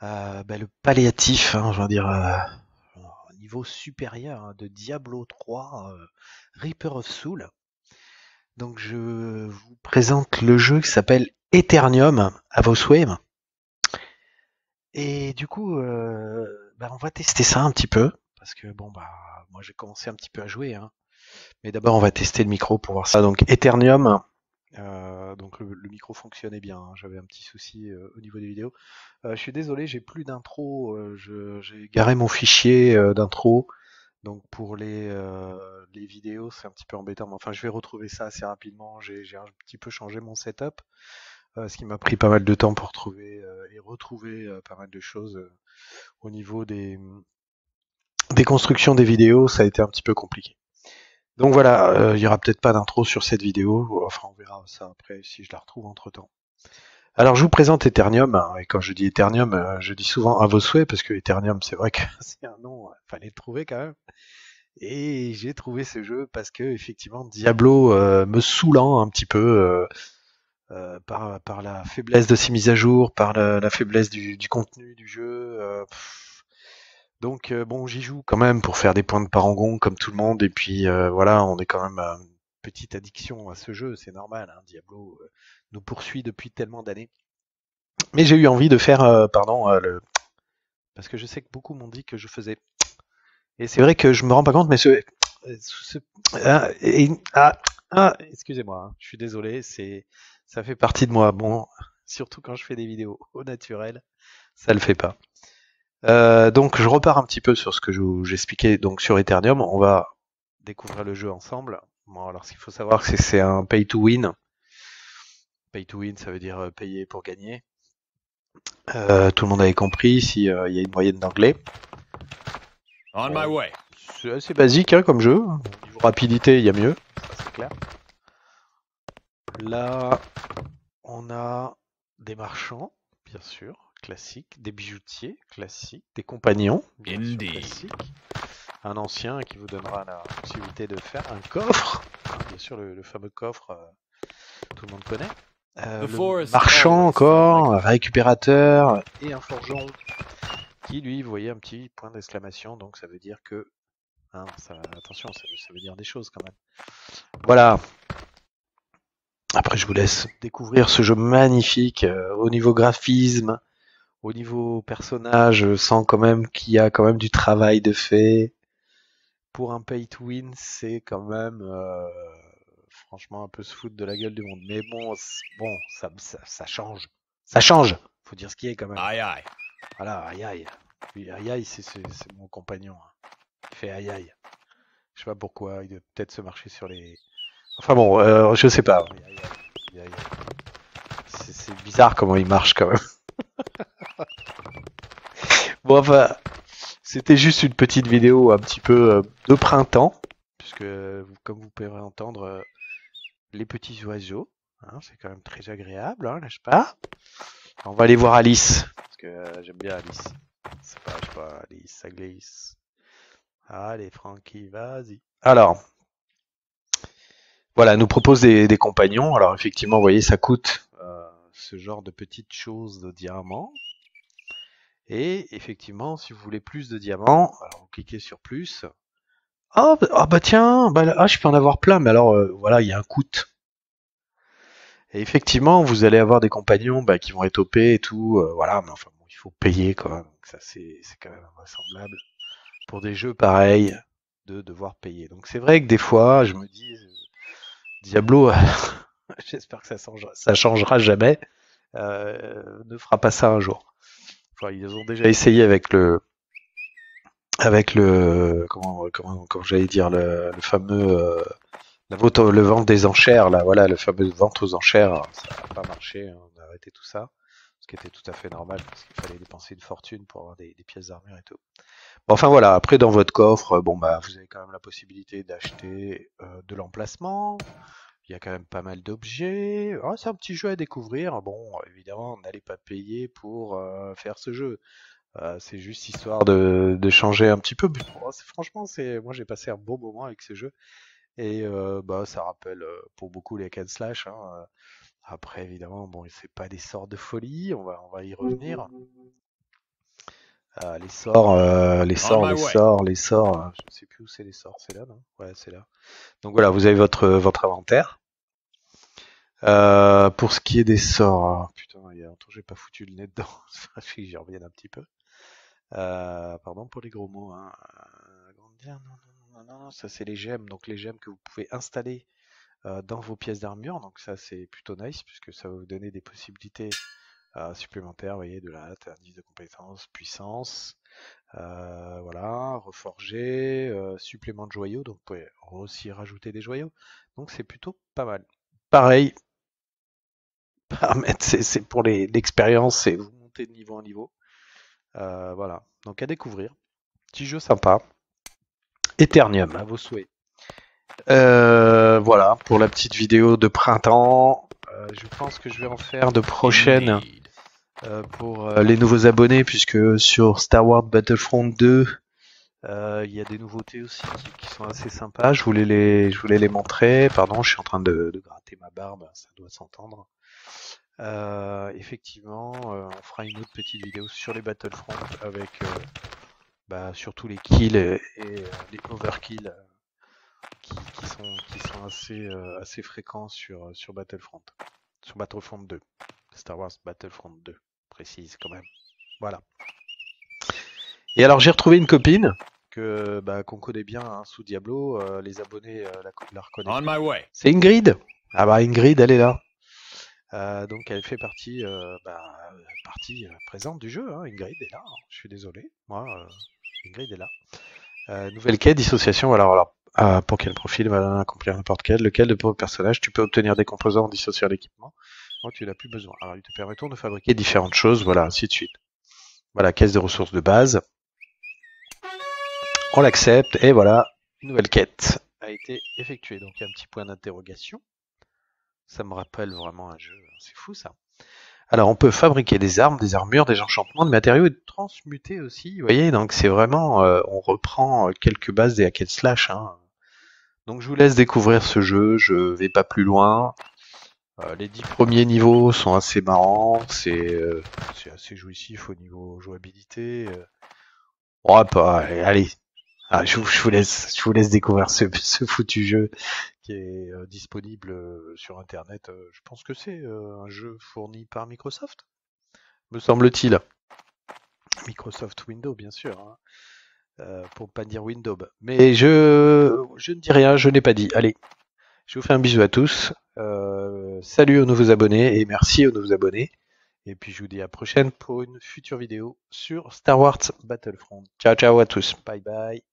Le palliatif, hein, je veux dire, au niveau supérieur hein, de Diablo 3, Reaper of Soul. Donc je vous présente le jeu qui s'appelle Eternium à vos souhaits. Et du coup, on va tester ça un petit peu. Parce que bon bah moi j'ai commencé un petit peu à jouer, hein. Mais d'abord on va tester le micro pour voir ça. Donc Eternium, donc le micro fonctionnait bien, hein. J'avais un petit souci au niveau des vidéos. Je suis désolé, j'ai plus d'intro. J'ai garé mon fichier d'intro. Donc pour les vidéos, c'est un petit peu embêtant. Mais enfin, je vais retrouver ça assez rapidement. J'ai un petit peu changé mon setup, ce qui m'a pris pas mal de temps pour trouver et retrouver pas mal de choses au niveau des constructions des vidéos. Ça a été un petit peu compliqué. Donc voilà, il y aura peut-être pas d'intro sur cette vidéo. Enfin, on verra ça après si je la retrouve entre temps. Alors je vous présente Eternium, hein, et quand je dis Eternium, je dis souvent à vos souhaits, parce que Eternium, c'est vrai que c'est un nom, fallait le trouver quand même. Et j'ai trouvé ce jeu parce que effectivement Diablo me saoulant un petit peu par la faiblesse de ses mises à jour, par la faiblesse du contenu du jeu. Donc bon, j'y joue quand même pour faire des points de parangon comme tout le monde. Et puis voilà, on est quand même à une petite addiction à ce jeu, c'est normal. Hein, Diablo nous poursuit depuis tellement d'années. Mais j'ai eu envie de faire, parce que je sais que beaucoup m'ont dit que je faisais. Et c'est vrai que je me rends pas compte, mais ce- ah, excusez-moi, hein, je suis désolé, ça fait partie de moi. Bon, surtout quand je fais des vidéos au naturel, ça le fait pas. Donc je repars un petit peu sur ce que j'expliquais donc sur Eternium. On va découvrir le jeu ensemble. Bon, alors ce qu'il faut savoir, c'est que c'est un pay to win. Pay to win, ça veut dire payer pour gagner. Tout le monde avait compris. Si il y a une moyenne d'anglais. On my Bon, way. c'est assez basique hein, comme jeu. Au niveau rapidité, il y a mieux, ça c'est clair. Là, on a des marchands, bien sûr, classiques, des bijoutiers, classiques, des compagnons, bien sûr, Indeed. classiques. Un ancien qui vous donnera la possibilité de faire un coffre, hein, bien sûr le fameux coffre, tout le monde connaît. The Le forest marchand always felt like encore, un home. récupérateur et un forgeron qui lui, vous voyez un petit point d'exclamation, donc ça veut dire que, hein, attention, ça veut dire des choses quand même. Voilà. Après, je vous laisse découvrir ce jeu magnifique au niveau graphisme, au niveau personnage. Je sens quand même qu'il y a quand même du travail de fait. Pour un pay to win, c'est quand même franchement un peu se foutre de la gueule du monde. Mais bon, bon, ça change. Ça change. Faut dire ce qui est quand même. Aye aye. Voilà, aïe aïe. Oui, aïe aïe, c'est mon compagnon, hein. Il fait aïe aïe. Je sais pas pourquoi. Il doit peut-être se marcher sur les. Enfin bon, je sais pas. Aïe, aïe, aïe, aïe, aïe. C'est bizarre comment il marche quand même. Bon, enfin, c'était juste une petite vidéo un petit peu de printemps, puisque comme vous pouvez entendre, les petits oiseaux, hein, c'est quand même très agréable, hein, n'est-ce pas? On va aller voir Alice, parce que j'aime bien Alice. C'est pas, je sais pas, Alice, ça glisse. Allez, Frankie, vas-y. Alors, voilà, elle nous propose des compagnons. Alors, effectivement, vous voyez, ça coûte ce genre de petites choses de diamants. Et effectivement, si vous voulez plus de diamants, alors vous cliquez sur plus. Ah bah tiens, je peux en avoir plein, mais alors voilà, il y a un coût. Et effectivement, vous allez avoir des compagnons qui vont être OP et tout, voilà, mais enfin bon, il faut payer quoi. Donc ça c'est quand même invraisemblable pour des jeux pareils de devoir payer. Donc c'est vrai que des fois, je me dis Diablo, j'espère que ça changera jamais, ne fera pas ça un jour. Enfin, ils ont déjà essayé avec le comment j'allais dire le fameux le vente des enchères là, voilà, le fameux vente aux enchères, ça n'a pas marché, hein, on a arrêté tout ça, ce qui était tout à fait normal parce qu'il fallait dépenser une fortune pour avoir des pièces d'armure et tout. Bon, enfin voilà, après dans votre coffre, bon vous avez quand même la possibilité d'acheter de l'emplacement. Il y a quand même pas mal d'objets. Oh, c'est un petit jeu à découvrir. Bon, évidemment, n'allez pas payer pour faire ce jeu. C'est juste histoire de changer un petit peu. Mais bon, franchement, moi j'ai passé un bon moment avec ce jeu. Et ça rappelle pour beaucoup les hack and slash, hein. Après, évidemment, bon, c'est pas des sorts de folie, on va y revenir. Les sorts, les sorts, my les way. sorts, les sorts. Je ne sais plus où c'est les sorts. C'est là, non? Ouais, c'est là. Donc voilà, vous avez votre inventaire. Pour ce qui est des sorts, putain, il y a longtemps que j'ai pas foutu le nez dedans. Il faut que j'y revienne un petit peu. Pardon pour les gros mots, hein. Agrandir, non, ça c'est les gemmes. Donc les gemmes que vous pouvez installer dans vos pièces d'armure. Donc ça c'est plutôt nice puisque ça va vous donner des possibilités supplémentaires. Vous voyez, de la hâte, indice de compétence, puissance. Voilà, reforger, supplément de joyaux. Donc vous pouvez aussi rajouter des joyaux. Donc c'est plutôt pas mal. Pareil, paramètres, c'est pour l'expérience, c'est vous montez de niveau en niveau. Voilà, donc à découvrir. Petit jeu sympa. Eternium, à vos souhaits. Voilà, pour la petite vidéo de printemps. Je pense que je vais en faire de prochaines Indeed. pour les nouveaux abonnés, puisque sur Star Wars Battlefront 2, il y a des nouveautés aussi qui sont assez sympas. Je voulais les montrer. Pardon, je suis en train de gratter ma barbe, ça doit s'entendre. Effectivement, on fera une autre petite vidéo sur les Battlefront avec surtout les kills et les overkills qui sont assez fréquents sur Battlefront. Sur Battlefront 2. Star Wars Battlefront 2, précise quand même. Voilà. Et alors j'ai retrouvé une copine qu'on connaît bien hein, sous Diablo, les abonnés la reconnaissent. On my way. C'est Ingrid. Ah bah Ingrid, elle est là. Donc elle fait partie présente du jeu. Hein. Ingrid est là. Je suis désolé. Moi, Ingrid est là. Nouvelle quête, dissociation. Alors pour quel profil va accomplir n'importe lequel de vos personnages, tu peux obtenir des composants en dissociant l'équipement. Moi, tu n'as plus besoin. Alors ils te permettront de fabriquer différentes choses. Voilà, ainsi de suite. Voilà, caisse de ressources de base. On l'accepte et voilà, une nouvelle quête a été effectuée. Donc il y a un petit point d'interrogation. Ça me rappelle vraiment un jeu, c'est fou ça. Alors on peut fabriquer des armes, des armures, des enchantements, des matériaux et transmuter aussi, vous voyez, donc c'est vraiment, on reprend quelques bases des hack and slash. Hein. Donc je vous laisse découvrir ce jeu, je vais pas plus loin. Les 10 premiers niveaux sont assez marrants, c'est assez jouissif au niveau jouabilité. Ouais, allez, je vous laisse découvrir ce foutu jeu qui est disponible sur internet. Je pense que c'est un jeu fourni par Microsoft, me semble-t-il. Microsoft Windows, bien sûr, hein, pour pas dire Windows. Mais je ne dis rien, je n'ai pas dit. Allez, je vous fais un bisou à tous. Salut aux nouveaux abonnés et merci aux nouveaux abonnés. Et puis je vous dis à la prochaine pour une future vidéo sur Star Wars Battlefront. Ciao ciao à tous. Bye bye.